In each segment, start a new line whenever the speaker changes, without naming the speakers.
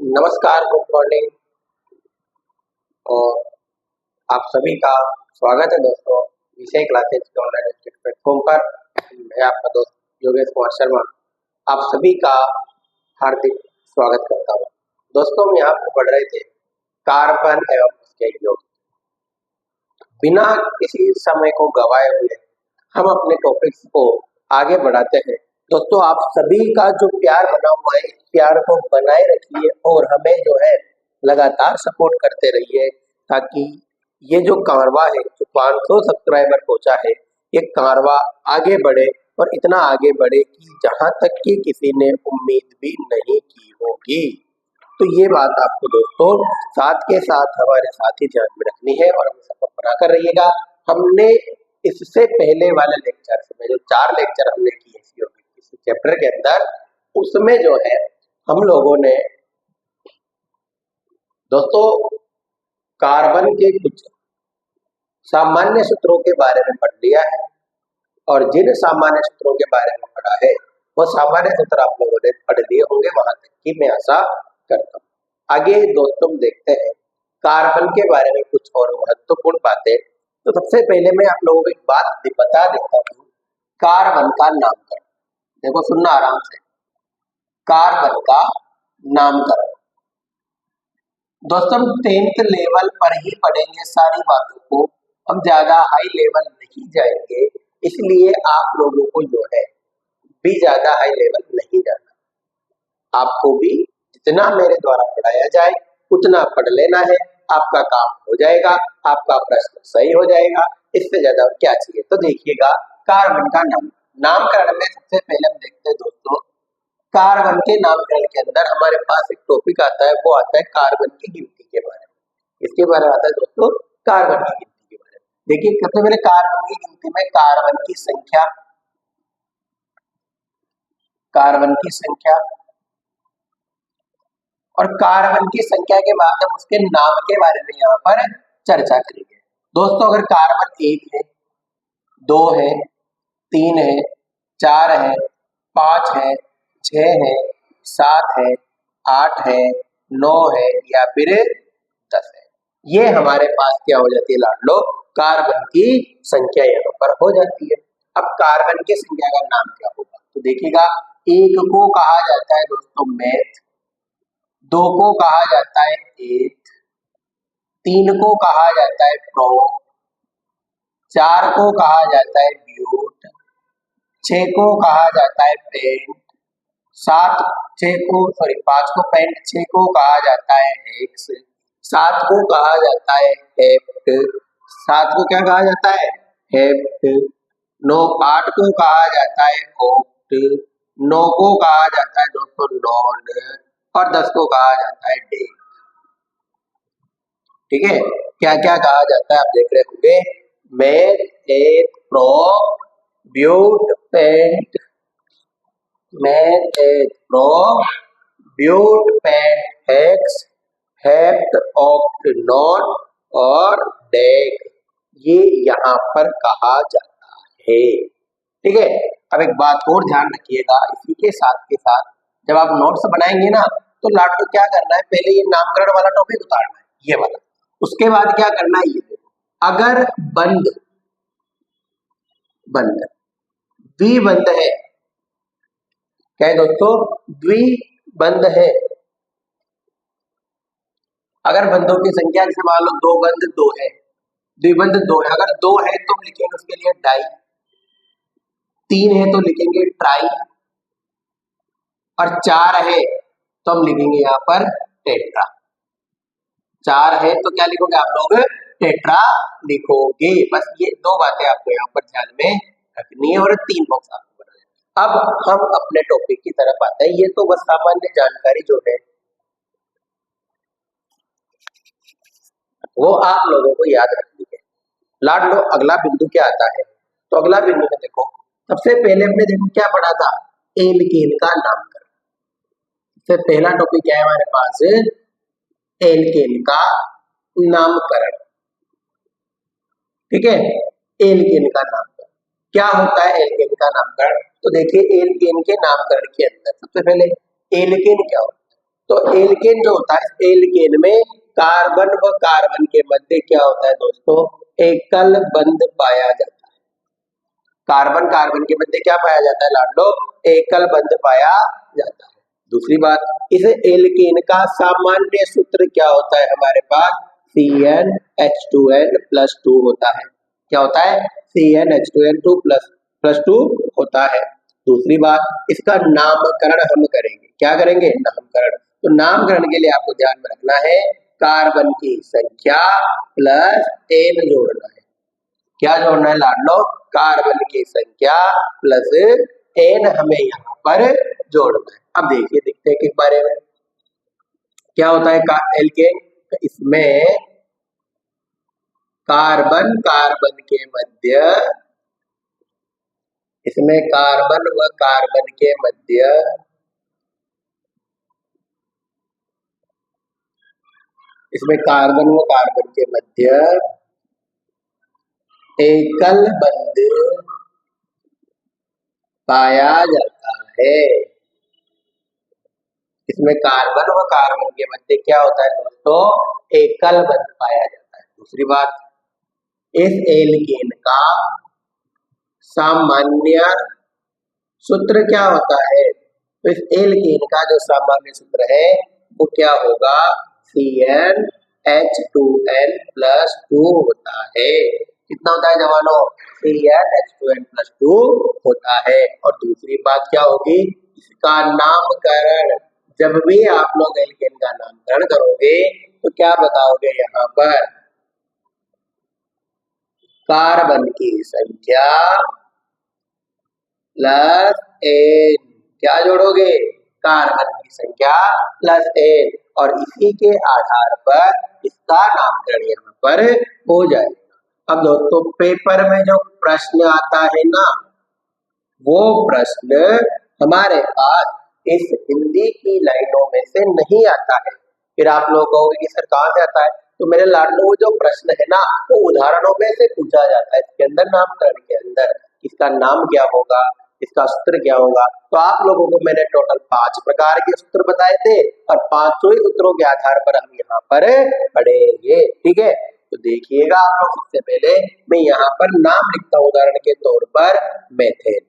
नमस्कार, good morning और आप सभी का स्वागत है दोस्तों विषय क्लासेज के ऑनलाइन प्लेटफॉर्म पर। मैं आपका दोस्त योगेश कुमार शर्मा आप सभी का हार्दिक स्वागत करता हूँ। दोस्तों, हम यहाँ पर पढ़ रहे थे कार्बन एवं उसके योग। बिना किसी समय को गवाए हुए हम अपने टॉपिक्स को आगे बढ़ाते हैं। दोस्तों, आप सभी का जो प्यार बना हुआ है, इस प्यार को बनाए रखिए और हमें जो है लगातार सपोर्ट करते रहिए, ताकि ये जो कारवा है, जो 500 सब्सक्राइबर पहुंचा है, ये कारवा आगे बढ़े और इतना आगे बढ़े कि जहां तक कि किसी ने उम्मीद भी नहीं की होगी। तो ये बात आपको दोस्तों साथ के साथ हमारे साथ ही ध्यान में रखनी है और हमें सपोर्ट बनाकर रहिएगा। हमने इससे पहले वाले लेक्चर में जो 4 लेक्चर हमने किए इस चैप्टर के अंदर, उसमें जो है हम लोगों ने दोस्तों कार्बन के कुछ सामान्य सूत्रों के बारे में पढ़ लिया है और जिन सामान्य सूत्रों के बारे में पढ़ा है वो सामान्य सूत्र आप लोगों ने पढ़ लिए होंगे, वहां तक की मैं आशा करता हूँ। आगे दोस्तों देखते हैं कार्बन के बारे में कुछ और महत्वपूर्ण बातें। तो सबसे पहले मैं आप लोगों को एक बात बता देता हूँ, कार्बन का नामकरण। देखो, सुनना आराम से। कार्बन का नामकरण दोस्तों 10th लेवल पर ही पढ़ेंगे सारी बातों को, हम ज्यादा हाई लेवल नहीं जाएंगे, इसलिए आप लोगों को जो है भी ज्यादा हाई लेवल नहीं जाना। आपको भी जितना मेरे द्वारा पढ़ाया जाए उतना पढ़ लेना है, आपका काम हो जाएगा, आपका प्रश्न सही हो जाएगा, इससे ज्यादा और क्या चाहिए। तो देखिएगा, कार्बन का नामकरण में सबसे पहले हम देखते हैं दोस्तों, कार्बन के नामकरण के अंदर हमारे पास एक टॉपिक आता है, वो आता है कार्बन की गिनती के बारे में। इसके बारे में आता है दोस्तों कार्बन की गिनती के बारे में। देखिए, सबसे पहले कार्बन की गिनती में कार्बन की संख्या, कार्बन की संख्या और कार्बन की संख्या के बाद हम उसके नाम के बारे में यहाँ पर चर्चा करेंगे। दोस्तों, अगर कार्बन 1 है, 2 है, 3 है, 4 है, 5 है, 6 है, 7 है, 8 है, 9 है या फिर 10 है, ये हमारे पास क्या हो जाती है लाडलो, कार्बन की संख्या यहाँ पर हो जाती है। अब कार्बन की संख्या का नाम क्या होगा, तो देखिएगा, 1 को कहा जाता है दोस्तों मेथ, 2 को कहा जाता है एथ, 3 को कहा जाता है प्रो, 4 को कहा जाता है ब्यूट, 6 को कहा जाता है पेंट, 5 को पेंट, 6 को कहा जाता है हेक्स, 7 को कहा जाता है हेप्ट, 7 को क्या कहा जाता है हेप्ट, 8 को कहा जाता है ऑक्ट, 9 को कहा जाता है दोस्तों नॉन और 10 को कहा जाता है डे। ठीक है, क्या क्या कहा जाता है आप देख रहे होंगे, meth, eth, pro, but, pent, meth, eth, pro, but, pent, hex, hept, oct, non और डेक, ये यहाँ पर कहा जाता है। ठीक है, अब एक बात और ध्यान रखिएगा, इसी के साथ जब आप नोट्स बनाएंगे ना, तो लाडो क्या करना है, पहले ये नामकरण वाला टॉपिक उतारना है, ये वाला। उसके बाद क्या करना है, ये देखो, अगर बंद द्विबंध है, क्या है दोस्तों, द्विबंध है, अगर बंधों की संख्या जैसे मान लो 2 बंध 2 है, द्विबंध 2 है, अगर 2 है तो लिखेंगे उसके लिए डाई, 3 है तो लिखेंगे ट्राई और 4 है तो हम लिखेंगे यहाँ पर टेट्रा। 4 है तो क्या लिखोगे आप लोग, टेट्रा लिखोगे। बस ये 2 बातें आपको यहाँ पर ध्यान में रखनी है और 3 बॉक्स आपको बनाना है। अब हम अपने टॉपिक की तरफ आते हैं। ये तो बस सामान्य जानकारी जो है वो आप लोगों को याद रखनी है। लाडलो अगला बिंदु क्या आता है, तो अगला बिंदु में देखो, सबसे पहले हमने देखो क्या पढ़ा था, एल्केन का नामकरण। सबसे पहला टॉपिक क्या है हमारे पास, एल्केन का नामकरण। ठीक है, एल्केन का नामकरण क्या होता है, एल्केन का नामकरण। तो देखिए, एल्केन के नामकरण के अंदर सबसे पहले एल्केन क्या होता है, तो एल्केन जो होता है, एल्केन में कार्बन व कार्बन के मध्य क्या होता है दोस्तों, एकल बंध पाया जाता है। कार्बन कार्बन के मध्य क्या पाया जाता है लाडलो, एकल बंध पाया जाता है। दूसरी बात, इस एल्केन का सामान्य सूत्र क्या होता है हमारे पास, CnH2n+2 होता है। क्या होता है, CnH2n+2 होता है। दूसरी बात, इसका नामकरण हम करेंगे, क्या करेंगे, नामकरण। तो नामकरण के लिए आपको ध्यान में रखना है कार्बन की संख्या प्लस n जोड़ना है। क्या जोड़ना है लाडलो, कार्बन की संख्या प्लस n हमें यहाँ पर जोड़ना है। अब देखिए, देखते हैं किस बारे में क्या होता है एल्केन। इसमें कार्बन कार्बन के मध्य, इसमें कार्बन व कार्बन के मध्य इसमें कार्बन व कार्बन के मध्य एकल बंध पाया जाता है। इसमें कार्बन व कार्बन के मध्य क्या होता है दोस्तों, एकल बंध पाया जाता है। दूसरी बात, इस एल्केन का सामान्य सूत्र क्या होता है, तो इस एल्केन का जो सामान्य सूत्र है वो क्या होगा, CnH2n+2 होता है। कितना होता है जवानों, CnH2n+2 होता है। और दूसरी बात क्या होगी, इसका नामकरण, जब भी आप लोग एल्केन का नामकरण करोगे तो क्या बताओगे, यहाँ पर कार्बन की संख्या प्लस n, क्या जोड़ोगे, कार्बन की संख्या प्लस n, और इसी के आधार पर इसका नामकरण यहाँ पर हो जाएगा। अब दोस्तों पेपर में जो प्रश्न आता है ना, वो प्रश्न हमारे पास इस हिंदी की लाइनों में से नहीं आता है। फिर आप लोग कहोगे कि सर कहाँ से आता है, तो मेरे लाडलो वो जो प्रश्न है ना वो उदाहरणों में से पूछा जाता है। इसके अंदर नामकरण के अंदर इसका नाम क्या होगा, इसका सूत्र क्या होगा। तो आप लोगों को मैंने टोटल 5 प्रकार के सूत्र बताए थे और 5 ही सूत्रों के आधार पर हम यहाँ पर पढ़ेंगे, ठीक है। तो देखिएगा आप लोग, सबसे पहले मैं यहाँ पर नाम लिखता हूँ, उदाहरण के तौर पर मेथेन।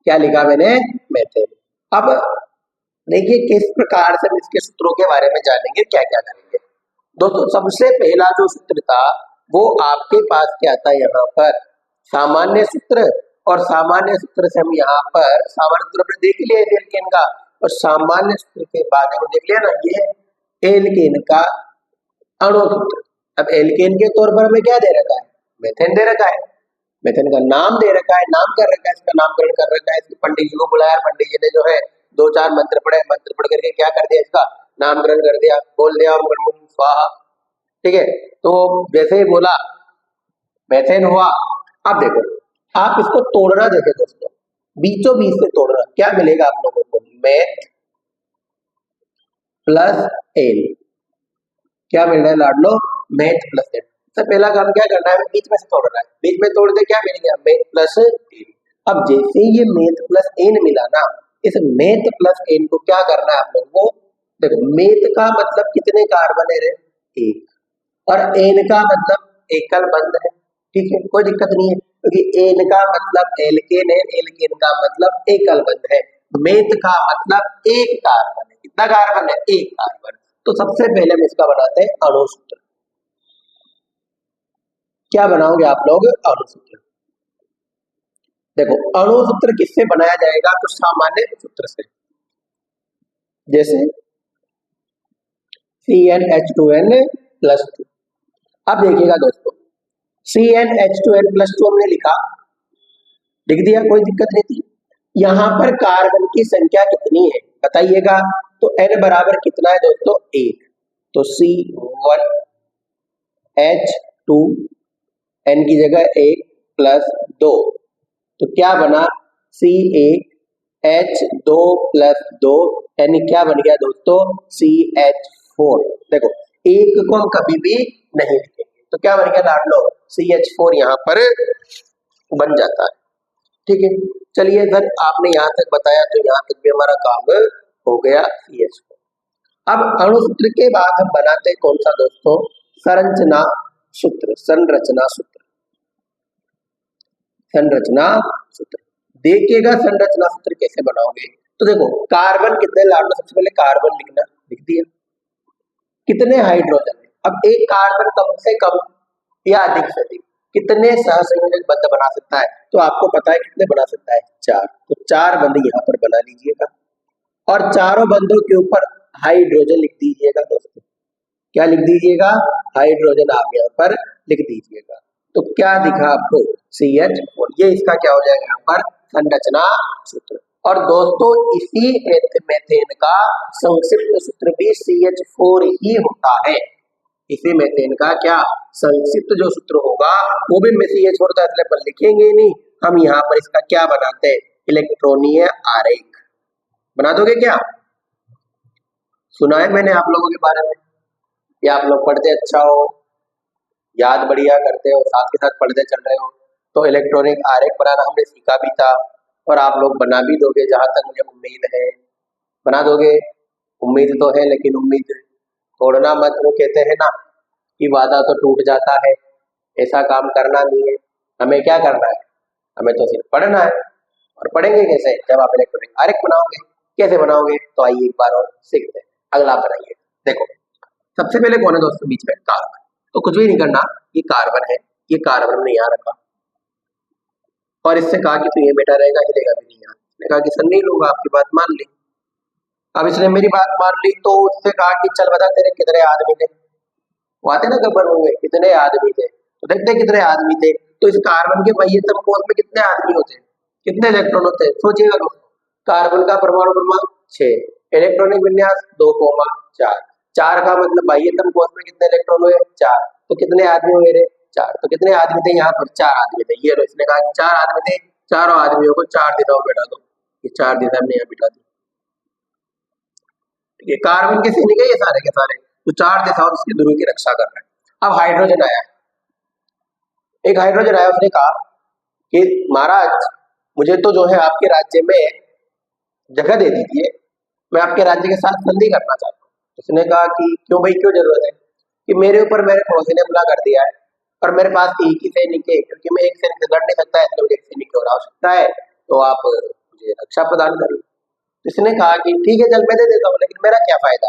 क्या लिखा मैंने, मेथेन। अब देखिए किस प्रकार से हम इसके सूत्रों के बारे में जानेंगे, क्या क्या करेंगे। दोस्तों सबसे पहला जो सूत्र था वो आपके पास क्या था, यहाँ पर सामान्य सूत्र, और सामान्य सूत्र से हम यहाँ पर सामान्य सूत्र देख लिया एल्केन का, और सामान्य सूत्र के बाद में देख लिया ना ये एल्केन का अणु सूत्र। अब एल्केन के तौर पर हमें क्या दे रखा है, मेथेन दे रखा है, मेथेन का नाम दे रखा है, नाम कर रखा है, इसका नामकरण कर रखा है। पंडित जी को बुलाया, पंडित जी ने जो है 2-4 मंत्र पढ़े, मंत्र पढ़ करके क्या कर दिया, इसका नामकरण कर दिया, बोल दिया ओम ब्रह्म स्वाहा, ठीक है। तो जैसे ही बोला मेथेन हुआ। अब देखो आप इसको तोड़ना, देखे दोस्तों बीचों बीच से तोड़ना, क्या मिलेगा आप लोगों को, मेथ प्लस एन, क्या मिल रहा है लाडलो, मेथ प्लस एन। सबसे पहला काम क्या करना है, बीच में से तोड़ना है, बीच में तोड़ दे क्या मिल गया, मेथ प्लस एन। अब जैसे ये मेथ प्लस एन मिला ना, इस मेथ प्लस एन को क्या करना है आप लोगों को, देखो मेथ का मतलब कितने कार्बन है रे, एक, और एन का मतलब एकल बंध है, ठीक है, कोई दिक्कत नहीं है, क्योंकि एन का मतलब एल्केन है, एल्केन का मतलब एकल बंध है, मेथ का मतलब एक कार्बन है। कितना कार्बन है, एक कार्बन। तो सबसे पहले हम इसका बनाते हैं अणु सूत्र। क्या बनाओगे आप लोग, अणु सूत्र। देखो अणु सूत्र किससे बनाया जाएगा, तो सामान्य सूत्र से, जैसे CnH2n+2। अब देखिएगा दोस्तों CnH2n+2 हमने लिखा, लिख दिया, कोई दिक्कत नहीं थी। यहाँ पर कार्बन की संख्या कितनी है बताइएगा, तो n बराबर कितना है दोस्तों, 1, तो C1H2, n की जगह 1 + 2, तो क्या बना, C1H2+2, यानी क्या बन गया दोस्तों, CH4। देखो एक को हम कभी भी नहीं लिखेंगे, तो क्या बन गया लाडलो, CH4 यहाँ पर बन जाता है, ठीक है। चलिए सर आपने यहाँ तक बताया, तो यहाँ तक भी हमारा काम हो गया CH4। अब अणु सूत्र के बाद हम बनाते हैं कौन सा दोस्तों, संरचना सूत्र। संरचना सूत्र, संरचना सूत्र देखिएगा। संरचना सूत्र कैसे बनाओगे, तो देखो कार्बन कितने लाना, सबसे पहले कार्बन लिखना, लिख दिया। कितने हाइड्रोजन, अब एक कार्बन कम से कम या अधिक से अधिक कितने सहसंयोजक बंध बना सकता है, तो आपको पता है कितने बना सकता है, 4। तो 4 बंध यहाँ पर बना लीजिएगा और चारों बंधों के ऊपर हाइड्रोजन लिख दीजिएगा दोस्तों। क्या लिख दीजिएगा, हाइड्रोजन आप यहाँ पर लिख दीजिएगा। तो क्या दिखा आपको, CH4। ये इसका क्या हो जाएगा यहाँ पर, संरचना सूत्र। और दोस्तों इसी मेथेन का संक्षिप्त सूत्र भी CH4 ही होता है। इसी मेथेन का क्या संक्षिप्त जो सूत्र होगा वो भी CH4 होता है, इसलिए पर लिखेंगे ही नहीं हम यहाँ पर। इसका क्या बनाते हैं, इलेक्ट्रॉनीय आरेख बना दोगे क्या, सुना है मैंने आप लोगों के बारे में, या आप लोग पढ़ते अच्छा हो, याद बढ़िया करते हो, साथ के साथ पढ़ते चल रहे हो, तो इलेक्ट्रॉनिक आरेख बनाना हमने सीखा भी था और आप लोग बना भी दोगे, जहां तक मुझे उम्मीद है बना दोगे। उम्मीद तो है, लेकिन उम्मीद तोड़ना मत। वो कहते हैं ना कि वादा तो टूट जाता है, ऐसा काम करना नहीं है। हमें क्या करना है, हमें तो सिर्फ पढ़ना है। और पढ़ेंगे कैसे, जब आप इलेक्ट्रॉनिक आरेख बनाओगे। कैसे बनाओगे, तो आइए एक बार और सीखते हैं। अगला बनाइए, देखो सबसे पहले कौन है दोस्तों बीच में, कार्बन। तो कुछ भी नहीं करना, ये कार्बन है, ये कार्बन हमने यहाँ रखा और इससे कहा कि तू ये बेटा रहेगा, हिलेगा भी नहीं। यहाँ इसने कहा कि सर नहीं लूंगा, आपकी बात मान ली। अब इसने मेरी बात मान ली, तो उससे कहा कि चल बता तेरे कितने आदमी थे। वो आते ना गब्बर होंगे, कितने आदमी थे, तो देखते कितने आदमी थे। तो इस कार्बन के पहियतम कोष में कितने आदमी होते हैं, कितने इलेक्ट्रॉन होते हैं, सोचिएगा दोस्तों। कार्बन का परमाणु क्रमांक 6, इलेक्ट्रॉनिक विन्यास 2,4। 4 का मतलब बाह्यतम कोष में कितने इलेक्ट्रॉन हुए, 4। तो कितने आदमी हुए रे, 4। तो कितने आदमी थे यहाँ पर, 4 आदमी थे। ये इसने कहा कि 4 आदमी थे, चारों आदमियों को 4 दिशाओं में बैठा दो। ये 4 दिशा में यहाँ बिठा दी। ठीक है, कार्बन के सैनिक है ये सारे के सारे, तो 4 दिशाओं इसकी ध्रुव की रक्षा कर रहे हैं। अब हाइड्रोजन आया, एक हाइड्रोजन आया, उसने कहा कि महाराज मुझे तो जो है आपके राज्य में जगह दे दीजिए, मैं आपके राज्य के साथ संधि करना चाहता हूँ। उसने कहा कि क्यों भाई, क्यों जरूरत है, कि मेरे ऊपर मेरे पड़ोसी ने हमला कर दिया है और मेरे पास एक ही सैनिक है, क्योंकि मैं एक सैनिक से लड़ नहीं सकता, इसलिए मुझे एक सैनिक की और आवश्यकता है, तो आप मुझे रक्षा प्रदान करिए। तो इसने कहा कि ठीक है चल मैं दे देता हूँ, लेकिन मेरा क्या फायदा।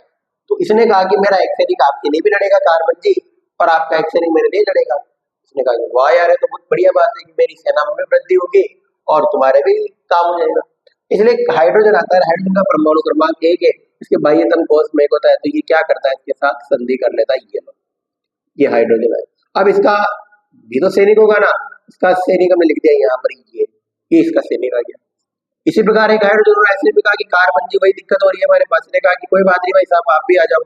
तो इसने कहा कि मेरा एक सैनिक आपके लिए भी लड़ेगा कार्बन जी, और आपका एक सैनिक मेरे लिए लड़ेगा। उसने कहा वाह यार, ये तो बहुत बढ़िया बात है कि मेरी सेना में वृद्धि होगी और तुम्हारे भी काम हो जाएगा। इसलिए हाइड्रोजन आता है, हाइड्रोजन का परमाणु क्रमांक 1 है, इसके बाह्यतम कोष में 1 होता है, तो ये क्या करता है, इसके साथ संधि कर लेता है। ये हाइड्रोजन है। अब इसका भी तो सैनिक होगा ना, इसका सैनिक हमने लिख दिया यहाँ पर, ये इसका सैनिक आ गया। इसी प्रकार एक हाइड्रोजन ऐसे भी कहा कि कार्बन जी वही दिक्कत हो रही है हमारे पास। ने कहा कि कोई बात नहीं भाई साहब, आप भी आ जाओ,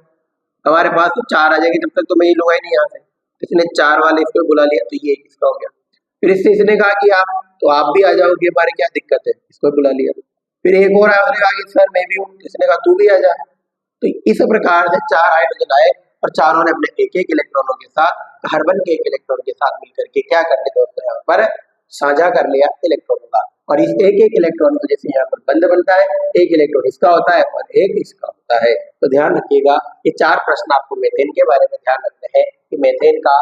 हमारे पास तो 4 आ जाएंगे, जब तक तो मैं ये लूंगा ही नहीं यहाँ से। इसने 4 वाले इसको बुला लिया, तो ये इसका हो गया। फिर इससे इसने कहा कि आप तो आप भी आ जाओगे, हमारे क्या दिक्कत है, इसको बुला लिया। फिर एक और उसने कहा कि सर मैं भी हूँ, इसने कहा तू भी आ जा। तो इस प्रकार से 4 हाइड्रोजन आए और चारों ने अपने एक एक इलेक्ट्रॉनों के साथ कार्बन के एक इलेक्ट्रॉन के साथ मिलकर के क्या कर लिया दोस्तों, यहाँ पर साझा कर लिया इलेक्ट्रॉनों का। और इस एक एक इलेक्ट्रॉन को जैसे यहाँ पर बंध बनता है, एक इलेक्ट्रॉन इसका होता है और एक इसका होता है। तो ध्यान रखिएगा, ये 4 प्रश्न आपको मेथेन के बारे में ध्यान रखते हैं कि मेथेन का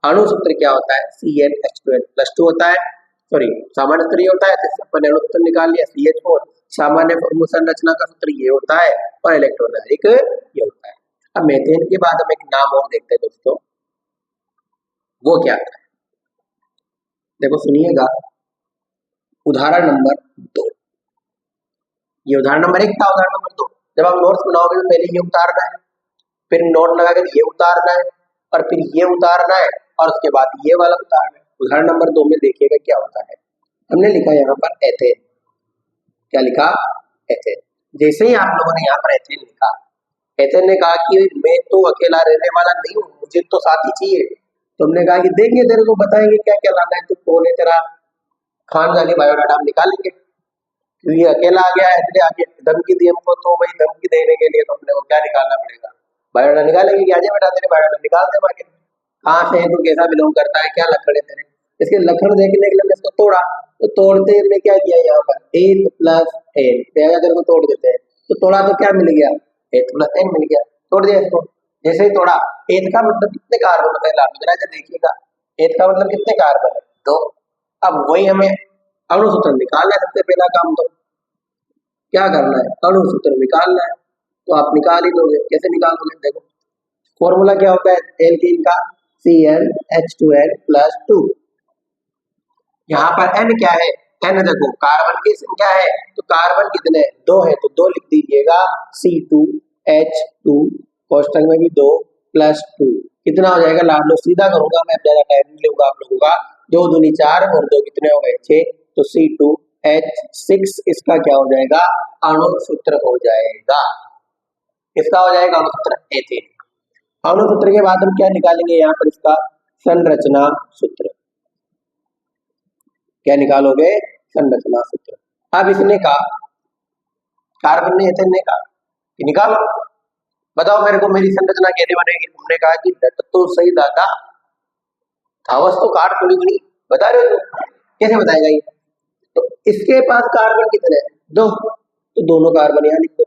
अणु सूत्र क्या होता है, CnH2n+2 होता है। सॉरी, सामान्य सूत्र ये होता है, तो अपन अणु सूत्र निकाल लिया CH4। सामान्य संरचना का सूत्र ये होता है और इलेक्ट्रॉन आरेख ये होता है। अब मेथेन के बाद हम एक नाम और देखते हैं दोस्तों, वो क्या है, देखो सुनिएगा। उदाहरण नंबर 2, ये उदाहरण नंबर 1 था। उदाहरण नंबर 2, जब आप नोट्स बनाओगे तो पहले ये उतारना है, फिर नोट लगाकर ये उतारना है, और फिर ये उतारना है, और उसके बाद ये वाला उतारना है। उदाहरण नंबर 2 में देखिएगा क्या होता है। हमने लिखा यहाँ पर एथेन, क्या लिखा, एथेन। जैसे ही आप लोगों ने यहाँ पर एथेन लिखा, एथेन ने कहा कि मैं तो अकेला रहने वाला नहीं हूँ, मुझे तो साथी चाहिए। तो हमने कहा कि देंगे, तेरे को बताएंगे क्या क्या लाना है, तू कौन है, तेरा खान जाके बायोडाटा हम निकालेंगे। क्योंकि अकेला आ गया है, इसलिए आगे धमकी दी हमको, तो भाई धमकी देने के लिए तो अपने को क्या निकालना पड़ेगा, बायोडाटा निकालेंगे कि आजे बेटा तेरे बायोडाटा निकाल दे आगे, कहाँ से है, तू कैसा बिलोंग करता है, क्या लक्षण है तेरे। इसके लक्षण देखने के लिए हमने इसको तोड़ा, तो तोड़ते हमने क्या किया, यहाँ पर 8 + n तेरे को तोड़ देते हैं। तो तोड़ा तो क्या मिल गया, एथ प्लस एन मिल गया, तोड़ दिया इसको। जैसे ही तोड़ा, एथ का मतलब कितने कार्बन होता है लाभ देखिएगा, एथ का मतलब कितने कार्बन है, दो। अब वही हमें अणु सूत्र निकालना है, सबसे पहला काम तो क्या करना है, अणु सूत्र निकालना है। तो आप निकाल ही लोगे, कैसे निकालोगे, देखो फॉर्मूला क्या होता है एल्कीन का, CnH2n+2। यहाँ पर n क्या है, n देखो कार्बन की संख्या है, तो कार्बन कितने, दो है, तो दो लिख दीजिएगा, C2H2 कोष्टक में भी 2 + 2 कितना हो जाएगा, लाभ लो सीधा करूंगा मैं, ज्यादा टाइम नहीं लूंगा आप लोगों का। 2 दूनी 4 और 2 कितने हो गए 6, तो C2H6 इसका क्या हो जाएगा, अणु सूत्र हो जाएगा। इसका हो जाएगा अणु सूत्र एथेन। अणु सूत्र के बाद हम क्या निकालेंगे, यहाँ पर इसका संरचना सूत्र। क्या निकालोगे, संरचना सूत्र। अब इसने कहा, कार्बन ने एथेन ने कहा कि निकालो, बताओ मेरे को मेरी संरचना कैसे बनेगी। तुमने कहा कि डट तो सही दादा, थावस तो काट थोड़ी बनी, बता रहे हो तुम, कैसे बताएगा ये। तो इसके पास कार्बन कितने हैं, 2, तो दोनों कार्बन यहाँ लिख दो,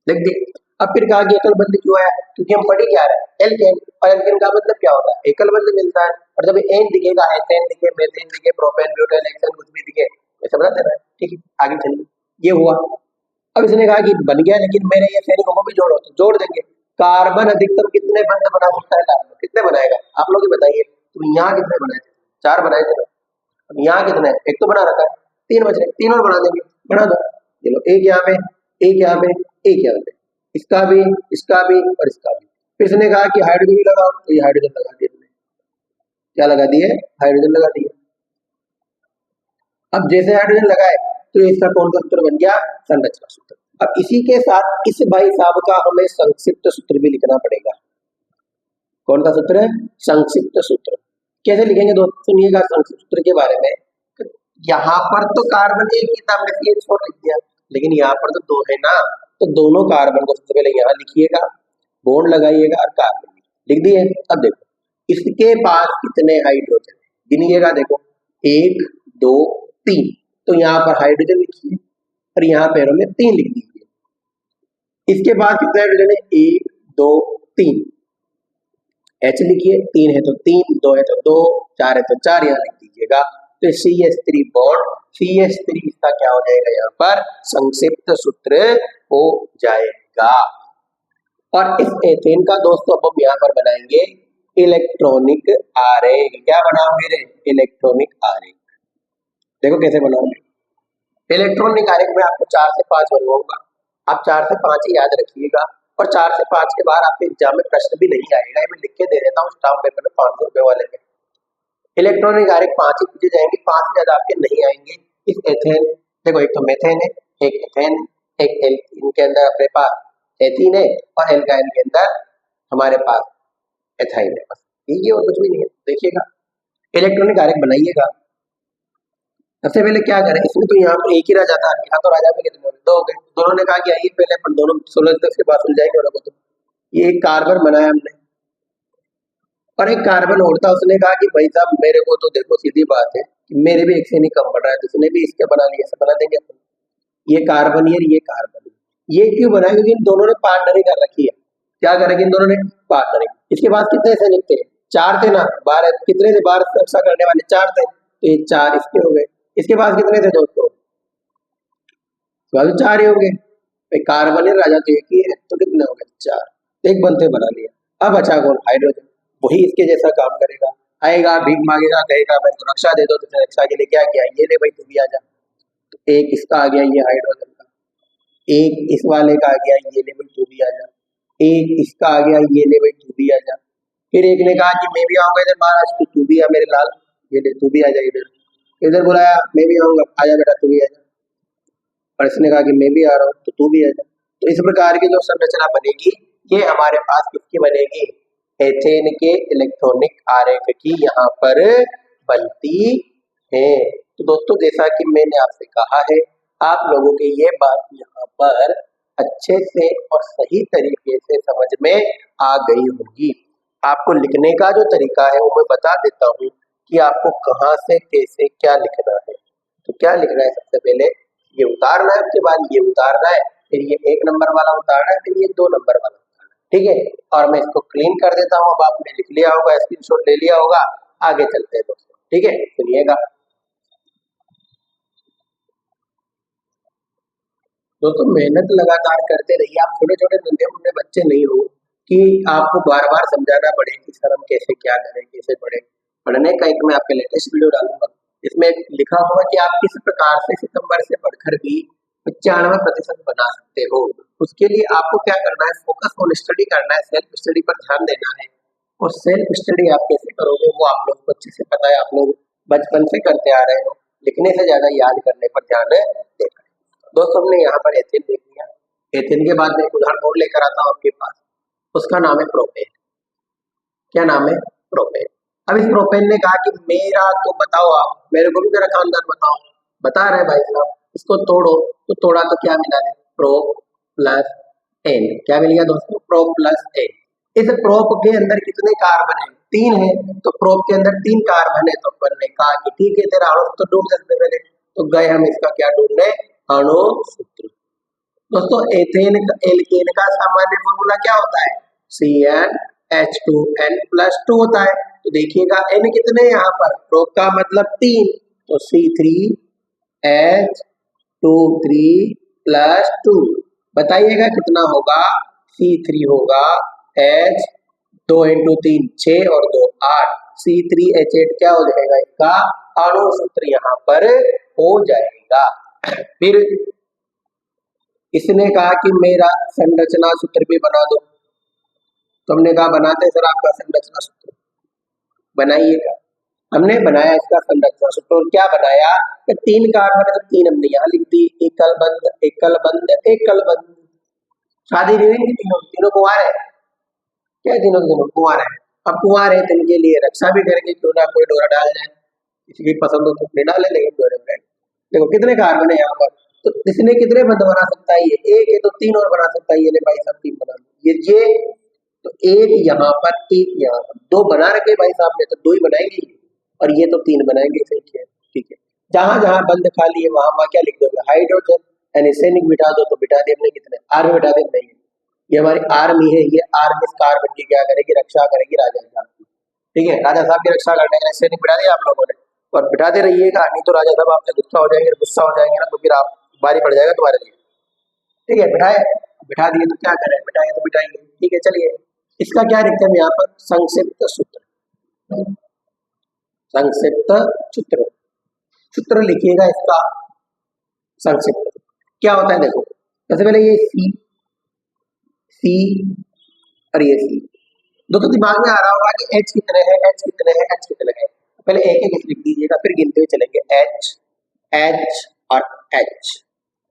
लिख दिए। अब फिर कहा कि एकल बंध क्यों आया, क्योंकि हम पढ़ी क्या रहे हैं, एल्केन, और एल्केन का मतलब क्या होता है, एकल बंध मिलता है। और जब एन दिखेगा, एथेन दिखे, मेथेन दिखे, प्रोपेन, ब्यूटेन, हेक्सेन कुछ भी दिखे, ऐसा बता देना है, ठीक है। आगे चलिए, ये हुआ। अब इसने कहा कि बन गया, लेकिन मेरे ये सैनिकों को भी जोड़ो, तो जोड़ देंगे। कार्बन अधिकतम कितने बंध बना सकता है, कितने बनाएगा आप लोग ही बताइए। तो यहाँ कितने बनाए थे, 4 बनाए थे ना, अब यहाँ कितने, एक तो बना रखा है, 3 बच रहे, 3 और बना देंगे, बना दो। चलो एक यहाँ पे, एक यहाँ पे, एक यहाँ पे, इसका भी, इसका भी और इसका भी। फिर इसने कहा कि हाइड्रोजन भी लगाओ, तो ये हाइड्रोजन लगा दिए, क्या लगा दिए, हाइड्रोजन लगा दिए। अब जैसे हाइड्रोजन लगाए, तो इसका कौन सा सूत्र बन गया, संरचना सूत्र। अब इसी के साथ इस भाई साहब का हमें संक्षिप्त सूत्र भी लिखना पड़ेगा। कौन सा सूत्र है, संक्षिप्त सूत्र। कैसे लिखेंगे दोस्तों, सुनिएगा संक्षिप्त सूत्र के बारे में। यहाँ पर तो कार्बन एक ही था, हमने CH4 लिख दिया, लेकिन यहाँ पर तो 2 है ना, तो दोनों कार्बन को सबसे पहले यहाँ लिखिएगा, बॉन्ड लगाइएगा और कार्बन लिख दिए। अब देखो इसके पास कितने हाइड्रोजन, गिनिएगा, देखो 1 2 3, तो यहाँ पर हाइड्रोजन लिखिए और यहाँ पैरों में 3 लिख दीजिए। इसके बाद कितने हाइड्रोजन है, 1 2 3, H लिखिए, 3 है तो 3, 2 है तो 2, 4 है तो 4, यहाँ लिख दीजिएगा। तो CH3 बॉन्ड, CH3 इसका क्या हो जाएगा, यहाँ पर संक्षिप्त सूत्र हो जाएगा। और इस एथेन का दोस्तों अब हम यहाँ पर बनाएंगे इलेक्ट्रॉनिक आरेख। क्या बनाओगे रे, इलेक्ट्रॉनिक आरेख। देखो कैसे बनाओगे, इलेक्ट्रॉनिक आरेख में आपको 4 से 5 बनवाऊंगा, आप 4 से 5 ही याद रखिएगा। और 4 से 5 के बाद आपके एग्जाम में प्रश्न भी नहीं आएगा, मैं लिख के दे देता हूँ स्टाम्प पेपर में 500 रुपए वाले में। इलेक्ट्रॉनिक आरेख 5 ही पूछे जाएंगे, 5 से ज्यादा आपके नहीं आएंगे। इस एथेन, देखो एक तो मेथेन है, एक एथेन, एक एल्कीन के अंदर अपने पास एथीन है, और एल्काइन के अंदर हमारे पास एथाइन है, बस ये और कुछ भी नहीं है। देखिएगा इलेक्ट्रॉनिक आरेख बनाइएगा। सबसे पहले क्या करें, इसमें तो यहाँ पर एक ही रह जाता है, यहाँ तो राजा में कितने 2 हो गए। दोनों ने कहा कि आइए पहले अपन दोनों 16 तक के बाद सुल जाएंगे। और तो ये एक कार्बन बनाया हमने और एक कार्बन और था, उसने कहा कि भाई साहब मेरे को तो देखो सीधी बात है कि मेरे भी एक से नहीं कम पड़ रहा है, तो उसने भी इसके बना लिया, ऐसे बना देंगे अपन। ये कार्बन है, ये कार्बन, ये क्यों बनाया, क्योंकि इन दोनों ने पार्टनरिंग कर रखी है। क्या करेंगे, इन दोनों ने पार्टनरिंग। इसके बाद कितने से लिखते हैं, 4 थे ना, 12 कितने थे, 12 से रक्षा करने वाले 4 थे, तो ये 4 इसके हो गए। इसके पास कितने थे दोस्तों, 4 ही होंगे, कार्बन राजा तो एक ही है, तो कितने हो गए 4, एक बनते बना लिया। अब अच्छा कौन, हाइड्रोजन, वही इसके जैसा काम करेगा, आएगा भीख मांगेगा, कहेगा मैं तो रक्षा दे दो, तो रक्षा के लिए क्या किया, ये ले भाई तू भी आ जा। तो एक इसका आ गया ये हाइड्रोजन का, एक इस वाले का आ गया ये ले भाई तू भी आ जा, एक इसका आ गया ये ले भाई तू भी आ जा। फिर एक ने कहा कि मैं भी आऊंगा इधर महाराज, तू भी आ मेरे लाल, ये ले तू भी आ जा इधर। इधर बुलाया, मैं भी आऊंगा, आजा बेटा तू भी आ जा। और इसने कहा कि मैं भी आ रहा हूँ, तो तू भी आ जा। तो इस प्रकार की जो संरचना बनेगी, ये हमारे पास किसकी बनेगी, एथेन के इलेक्ट्रॉनिक आरेख की यहाँ पर बनती है। तो दोस्तों जैसा कि मैंने आपसे कहा है, आप लोगों की ये बात यहाँ पर अच्छे से और सही तरीके से समझ में आ गई होगी। आपको लिखने का जो तरीका है वो मैं बता देता हूँ कि आपको कहाँ से कैसे क्या लिखना है। तो क्या लिखना है, सबसे पहले ये उतारना है, उसके बाद ये उतारना है, फिर ये 1 नंबर वाला उतारना है, फिर ये 2 नंबर वाला उतारना है। ठीक है, और मैं इसको क्लीन कर देता हूँ। अब आपने लिख लिया होगा, स्क्रीनशॉट ले लिया होगा। आगे चलते हैं दोस्तों। ठीक है, सुनिएगा दोस्तों, मेहनत लगातार करते रहिए। आप छोटे छोटे नन्हे मुन्ने बच्चे नहीं हो कि आपको बार बार समझाना पड़े कि सर हम कैसे क्या करें, कैसे पढ़े। पढ़ने का एक मैं आपके लेटेस्ट वीडियो डालूंगा, इसमें लिखा होगा कि आप किस प्रकार से सितंबर से पढ़कर भी 95% बना सकते हो। उसके लिए आपको क्या करना है, फोकस ऑन स्टडी करना है, सेल्फ स्टडी पर ध्यान देना है। और सेल्फ स्टडी आप कैसे करोगे वो आप लोगों को अच्छे से पता है, आप लोग बचपन से करते आ रहे हो। लिखने से ज्यादा याद करने पर ध्यान देना। दोस्तों, हमने यहाँ पर एथेन देख लिया। एथेन के बाद मैं एक उदाहरण और लेकर आता हूँ आपके पास, उसका नाम है प्रोपेन। क्या नाम है? प्रोपेन। अब इस प्रोपेन ने कहा कि मेरा तो बताओ, आप मेरे को भी मेरा खानदान बताओ। बता रहे भाई साहब, इसको तोड़ो। तो तोड़ा तो क्या मिला है? Pro plus ane. क्या मिल गया दोस्तों? Pro plus ane. इस प्रोप के अंदर कितने कार्बन है? 3 है। तो प्रोप के अंदर 3 कार्बन है। तो अपन ने कहा कि ठीक है, तेरा अणु तो ढूंढ सकते पहले। तो गए हम इसका क्या ढूंढने? अणु सूत्र। दोस्तों, एथेन एल्केन का सामान्य फॉर्मूला क्या होता है? CnH2n प्लस 2 होता है। तो देखिएगा n कितने यहाँ पर? प्रोप का मतलब 3, तो C3H23 प्लस 2। बताइएगा कितना होगा? C3 होगा H 2 इंटू 3 6 और 2 8। C3H8 क्या हो जाएगा? इसका अणु सूत्र यहाँ पर हो जाएगा। फिर इसने कहा कि मेरा संरचना सूत्र भी बना दो। तो हमने कहा बनाते सर, आपका संरचना सूत्र बनाइएगा। हमने बनाया इसका संरचना सूत्र। और क्या बनाया? कि 3 कार्बन है तो 3 हमने यहाँ लिख दी। एकल बंध एकल बंध एकल बंध। शादी नहीं हुई तीनों, तीनों कुंवार है। क्या तीनों कुंवार है? अब कुंवार है तो इनके लिए रक्षा भी करेंगे, क्यों ना कोई डोरा डाल जाए। किसी की पसंद हो तो अपने डाले, लेकिन डोरे में देखो कितने कार्बन है यहाँ पर। तो इसने कितने बंध बना सकता है? ये एक है तो 3 और बना सकता है। ये भाई साहब 3 बना ये तो एक यहाँ पर, एक यहाँ पर, 2 बना रखे भाई साहब ने, तो 2 ही बनाएंगे। और ये तो 3 बनाएंगे। ठीक है, ठीक है। जहां जहां बंद खाली है वहां वहां क्या लिख दोगे? हाइड्रोजन यानी सैनिक बिठा दो। तो बिठा दिए हमने। कितने? आर्मी बिठा दिए? नहीं, ये हमारी आर्मी है। ये आर्मी इस कार्बन की क्या करेगी? रक्षा करेगी राजा साहब की। ठीक है, राजा साहब की रक्षा करने के लिए सैनिक बिठा दिया आप लोगों ने। और बिठाते रहिएगा, नहीं तो राजा साहब आपसे गुस्सा हो जाएंगे। गुस्सा हो जाएंगे ना तो फिर आप बारी पड़ जाएगा तुम्हारे लिए। ठीक है, बिठाए, बिठा दिए तो क्या करें? बिठाए तो बिठाएंगे। ठीक है, चलिए इसका क्या लिखते हैं यहाँ पर? संक्षिप्त सूत्र। संक्षिप्त सूत्र, सूत्र लिखिएगा इसका संक्षिप्त। क्या होता है देखो, सबसे पहले ये सी, सी और ये सी। दोस्तों दिमाग में आ रहा होगा कि H कितने हैं, H कितने हैं, H कितने हैं। पहले एक एक लिख दीजिएगा, फिर गिनते हुए चलेंगे। H H और H।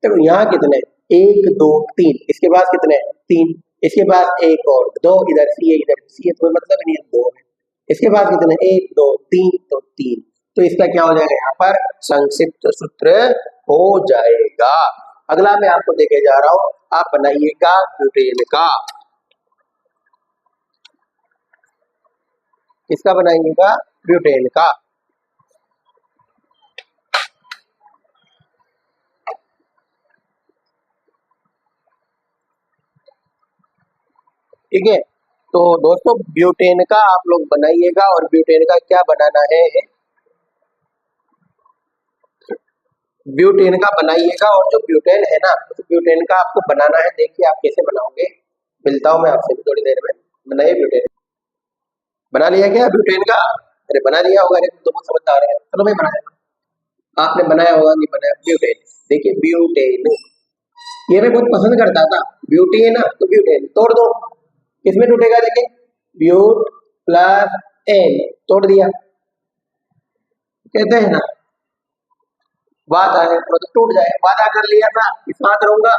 देखो यहाँ कितने? 1 2 3। इसके बाद कितने? 3। इसके बाद एक और 2। इधर सी है, इधर सी है, तो मतलब नहीं है, 2 है। इसके बाद कितने? 1 2 3, तो 3। तो इसका क्या हो जाएगा? यहाँ पर संक्षिप्त सूत्र हो जाएगा। अगला मैं आपको देके जा रहा हूं, आप बनाइएगा ब्यूटेन का। किसका बनाइएगा? ब्यूटेन का। ठीक है, तो दोस्तों ब्यूटेन का आप लोग बनाइएगा। और ब्यूटेन का क्या बनाना है? ब्यूटेन का बनाइएगा। और जो ब्यूटेन है ना, तो ब्यूटेन का आपको बनाना है। देखिए आप कैसे बनाओगे, मिलता हूं मैं आपसे भी थोड़ी देर में। बनाइए ब्यूटेन। बना लिया क्या ब्यूटेन का? अरे बना लिया होगा, अरे तुम समझदार है। चलो मैं बनाया, आपने बनाया होगा नहीं बनाया? ब्यूटेन। देखिए ब्यूटेन, ये मैं बहुत पसंद करता था। ब्यूटी है ना, तो ब्यूटेन तोड़ दो। किसमें टूटेगा? देखिए ब्यूट प्लस एन, तोड़ दिया। कहते हैं ना वादा है तो टूट जाए। वादा कर लिया था कि साथ रहूंगा,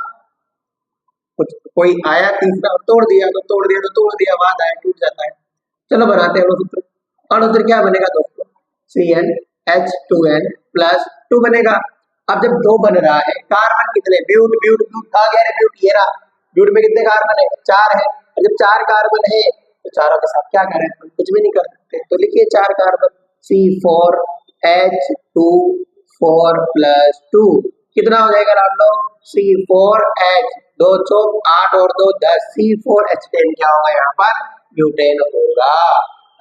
कुछ कोई आया तीसरा और तोड़ दिया तो तोड़ दिया तो तोड़ दिया। वादा है, टूट जाता है। चलो बनाते हैं अणुसूत्र। अणुसूत्र क्या बनेगा दोस्तों? CnH2n प्लस 2 बनेगा। अब जब 2 बन रहा है, कार्बन कितने? ब्यूट ब्यूट ब्यूट कहा गया है? ब्यूट ये रहा। ब्यूट में कितने कार्बन है? 4 है। और जब 4 कार्बन है तो चारों के साथ क्या करें? कुछ भी नहीं कर सकते। तो लिखिए 4 कार्बन, C4H2 4 प्लस 2। कितना हो जाएगा लाड लो, C4H, 2 चौक 8 और 2 10, C4H10 क्या होगा यहाँ पर, ब्यूटेन होगा।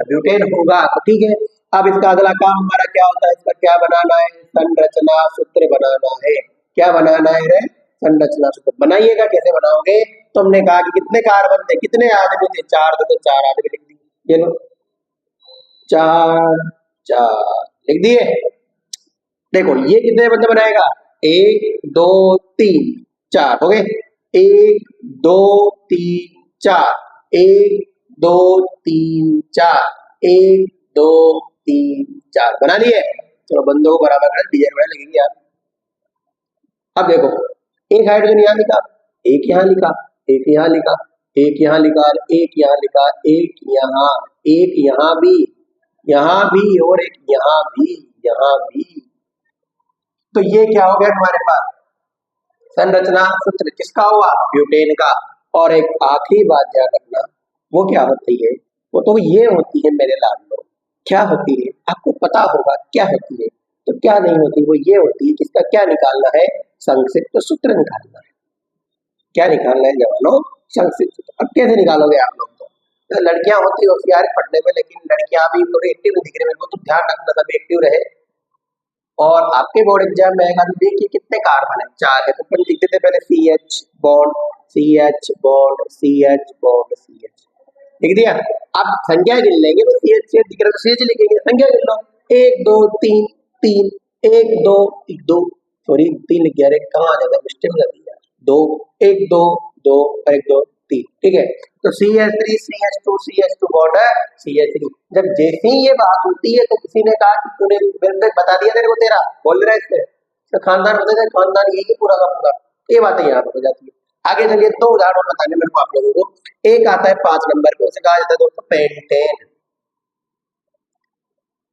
ब्यूटेन होगा तो ठीक है। अब इसका अगला काम हमारा क्या होता है, इसका क्या बनाना है, संरचना सूत्र बनाना है। क्या बनाना है रे, संरचना सूत्र बनाइएगा। कैसे बनाओगे, तो हमने कहा कि कितने कार्बन थे, कितने आदमी थे, 4 थे, तो 4 आदमी लिख दिए। ये लो 4 4 लिख दिए। देखो ये कितने बंदे बनाएगा, 1 2 3 4 हो गए, 1 2 3 4, 1 2 3 4, 1 2 3 4 बना लिए। चलो बंदों को बराबर कर डिजाइन बना लगेगी यार। अब देखो एक हाइड्रोजन यहाँ लिखा, एक यहाँ लिखा, एक यहाँ लिखा, एक यहाँ लिखा, एक यहाँ लिखा, एक यहाँ भी, यहाँ भी और एक यहाँ भी, यहाँ भी। तो ये क्या हो गया हमारे पास, संरचना सूत्र किसका हुआ, ब्यूटेन का। और एक आखिरी बात ध्यान रखना, वो क्या होती है, वो तो ये होती है मेरे लाडलो, क्या होती है आपको पता होगा क्या होती है, तो क्या नहीं होती, वो ये होती है किसका क्या निकालना है, संक्षिप्त सूत्र निकालना है। क्या निकालना है जवानों, संक्षिप्त सूत्र। अब कैसे निकालोगे आप लोग, तो लड़कियां होती होशियार पढ़ने में, लेकिन लड़कियां भी थोड़ी एक्टिव दिख रही है मेरे को, तो ध्यान रखना सब एक्टिव रहे। और आपके बोर्ड एग्जाम में आएगा तो देखिए कितने कार्बन है, 4 है, तो अपन लिखते थे पहले CH bond CH bond CH bond CH लिख दिया। अब संख्या गिन लेंगे तो CH दिख रहा है तो CH लिखेंगे, संख्या गिन लो, 1 2 3 3, 1 2 1 2, सॉरी 3 लिख गया, कहाँ आ जाता है मिस्टेक लग गई, 2 1 2 2 और 1 2 3, ठीक है। तो CH3 CH2 CH2 बॉन्ड है CH3। जब जैसे ही ये बात होती है तो किसी ने कहा कि तूने बता दिया तेरे को, तेरा बोल रहा है इससे तो खानदान होता है, खानदान यही पूरा का पूरा, ये बातें यहाँ पर हो जाती है। आगे चलिए 2 उदाहरण बताने मेरे को आप लोगों को। एक आता है 5 नंबर पे, उसे कहा जाता है दोस्तों पेंटेन।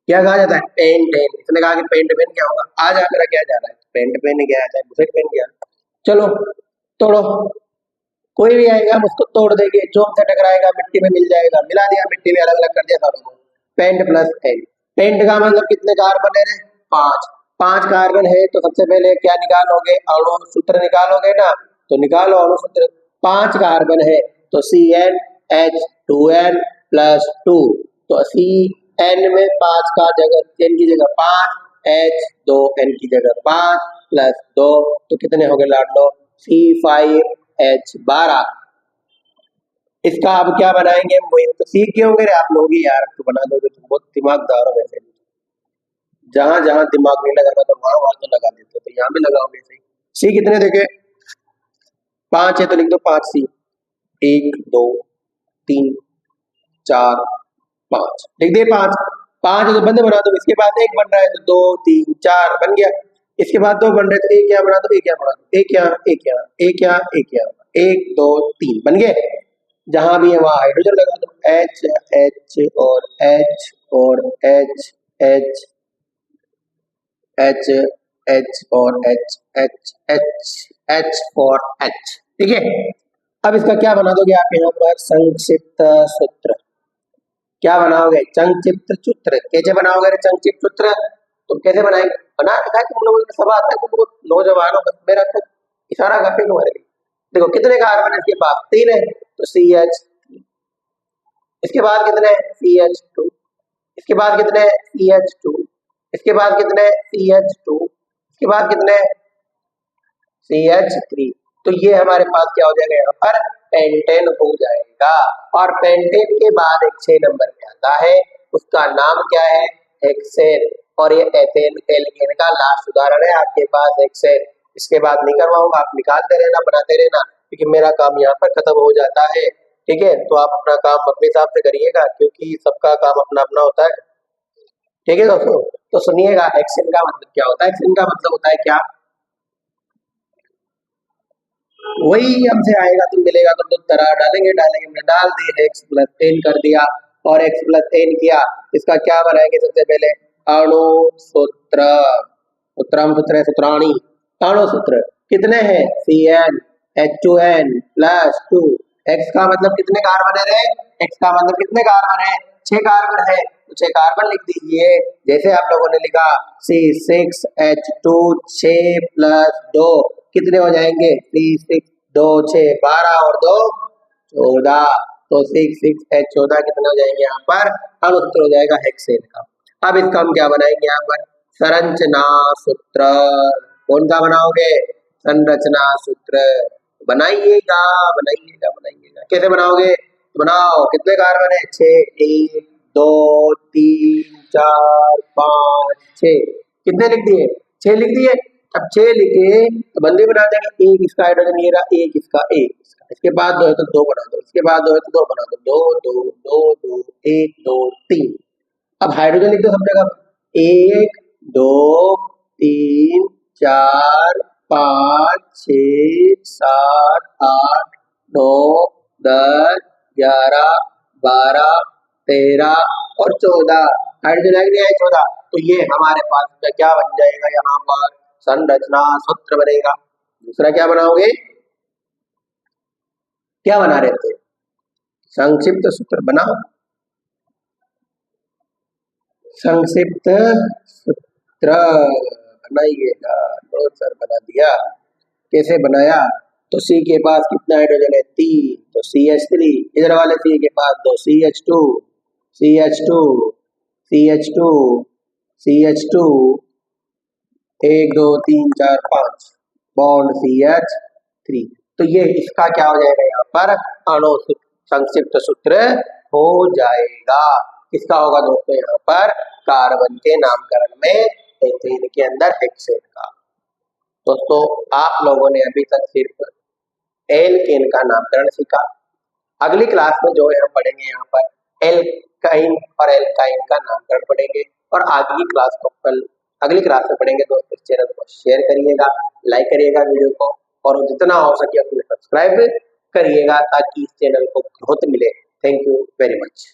क्या कहा जाता है, पेंटेन। इसने कहा कि पेंट पेन क्या होगा, आज मेरा क्या जा रहा है, पेंट पेन क्या आता है, बुफेट पेन क्या। चलो तोड़ो, कोई भी आएगा हम उसको तोड़ देंगे, जो हमसे टकराएगा मिट्टी में मिल जाएगा, मिला दिया मिट्टी में, अलग अलग कर दिया सारों को। पेंट प्लस एन, पेंट का मतलब कितने कार्बन है, 5 5 कार्बन है, तो सबसे पहले क्या निकालोगे, अणु सूत्र निकालोगे ना, तो निकालो अणु सूत्र। 5 कार्बन है तो CnH2n प्लस 2, तो CN में 5 का जगह n की जगह 5, H2n की जगह 5 प्लस 2, तो कितने हो गए लाड लो, C5H12। इसका अब क्या बनाएंगे, तो सीख गए होंगे आप लोग ही यार, तो बना दोगे, तुम बहुत दिमागदार हो वैसे। जहां जहां दिमाग नहीं लगाना तो वहां वहां तो लगा देते, तो यहाँ भी लगाओगे सही। सी कितने देखे, 5 है तो लिख दो 5C, 1 2 3 4 5 लिख दिए, 5 5 है तो बंद बना दो। इसके बाद एक बन रहा है तो 2 3 4 बन गया। इसके बाद 2 बन रहे तो एक यहाँ बना दो, एक यहाँ बना दो, एक यहाँ एक यहाँ एक यहाँ एक यहाँ, 1 2 3 बन गए। जहां भी है वहां हाइड्रोजन लगा दो, H H और H और H H H H और H H H H और H, ठीक है। अब इसका क्या बना दोगे आप यहाँ पर, संक्षिप्त सूत्र। क्या बनाओगे, संक्षिप्त सूत्र। कैसे बनाओगे रे संक्षिप्त सूत्र, तुम कैसे बनाएंगे, बना दिखाए तुम लोगों को, सब आता है तुमको नौजवानों, बस मेरा तो इशारा काफी तुम्हारे लिए। देखो कितने कार्बन है इसके पास, 3 है तो CH, इसके बाद कितने CH2, इसके बाद कितने CH2, इसके बाद कितने CH2, इसके बाद कितने CH3। तो ये हमारे पास क्या हो जाएगा, यहाँ पर पेंटेन हो जाएगा। और पेंटेन के बाद एक 6 नंबर पे आता है, उसका नाम क्या है, हेक्सेन। और ये एथेन एल्केन का लास्ट उदाहरण है आपके पास, हेक्सेन। इसके बाद नहीं करवाऊंगा, आप निकालते रहना, बनाते रहना, क्योंकि मेरा काम यहाँ पर खत्म हो जाता है, ठीक है। तो आप अपना काम अपने हिसाब से करिएगा, क्योंकि सबका काम अपना अपना होता है, ठीक है दोस्तों। तो सुनिएगा, हेक्सेन का मतलब क्या होता है, हेक्सेन का मतलब होता है क्या, वही हमसे आएगा तो मिलेगा तो तरह डालेंगे हमने डाल दिए, x प्लस n कर दिया और x प्लस n किया। इसका क्या बनाएंगे, सबसे पहले अणु सूत्र, उत्तरम सूत्र है सूत्राणी, अणु सूत्र कितने हैं, CnH2n प्लस 2। x का मतलब कितने कार्बन है रे, x का मतलब कितने कार्बन है, छह कार्बन है तो छह कार्बन लिख दीजिए। जैसे आप लोगों ने लिखा C6H2 6 प्लस 2 कितने हो जाएंगे? 3 6 2 6 12 और 2 14। तो 6 6 H 14 कितने हो जाएंगे यहाँ पर? अब उत्तर हो जाएगा हेक्सेन का। अब इसका हम क्या बनाएंगे यहाँ पर? संरचना सूत्र। कौन सा बनाओगे? संरचना सूत्र बनाइएगा बनाइएगा बनाइएगा। कैसे बनाओगे? तो बनाओ। कितने कार्बन है? 6 1 2 3 4 5 6। कितने लिख दिए? 6 लिख दिए। अब 6 लिखे तो बंदी बना देंगे। एक इसका हाइड्रोजन ये रहा, एक इसका, एक इसका। इसके बाद 2 है तो 2 बना दो, इसके बाद 2 है तो 2 बना दो। 2 2 2 2 1 2 3। अब हाइड्रोजन लिख दो सब जगह। 1 2 3 4 5 6 7 8 9 10 11 12 13 और 14। हाइड्रोजन है कि नहीं है? 14। तो ये हमारे पास क्या बन जाएगा? यहाँ पर संरचना सूत्र बनेगा। दूसरा क्या बनाओगे? क्या बना रहे थे? संक्षिप्त सूत्र बनाओ। संक्षिप्त सूत्र बनाइएगा। लो सर बना दिया। कैसे बनाया? तो C के पास कितना हाइड्रोजन है? 3 तो CH3। इधर वाले C के पास 2 CH2 CH2 CH2 CH2 1 2 3 4 5 bond CH3। तो ये इसका क्या हो जाएगा यहाँ पर? अणु संक्षिप्त सूत्र हो जाएगा। किसका होगा दोस्तों? यहाँ पर कार्बन के नामकरण में एथेन के अंदर हेक्सेन का। दोस्तों आप लोगों ने अभी तक सिर्फ एल्केन का नामकरण सीखा। अगली क्लास में जो है हम पढ़ेंगे यहाँ पर एल्काइन और एल्काइन का नामकरण पढ़ेंगे और आगे की क्लास को कल अगली क्लास में पढ़ेंगे। दोस्तों इस चैनल को शेयर करिएगा, लाइक करिएगा वीडियो को और जितना हो सके अपने सब्सक्राइब करिएगा ताकि इस चैनल को ग्रोथ मिले। Thank you very much.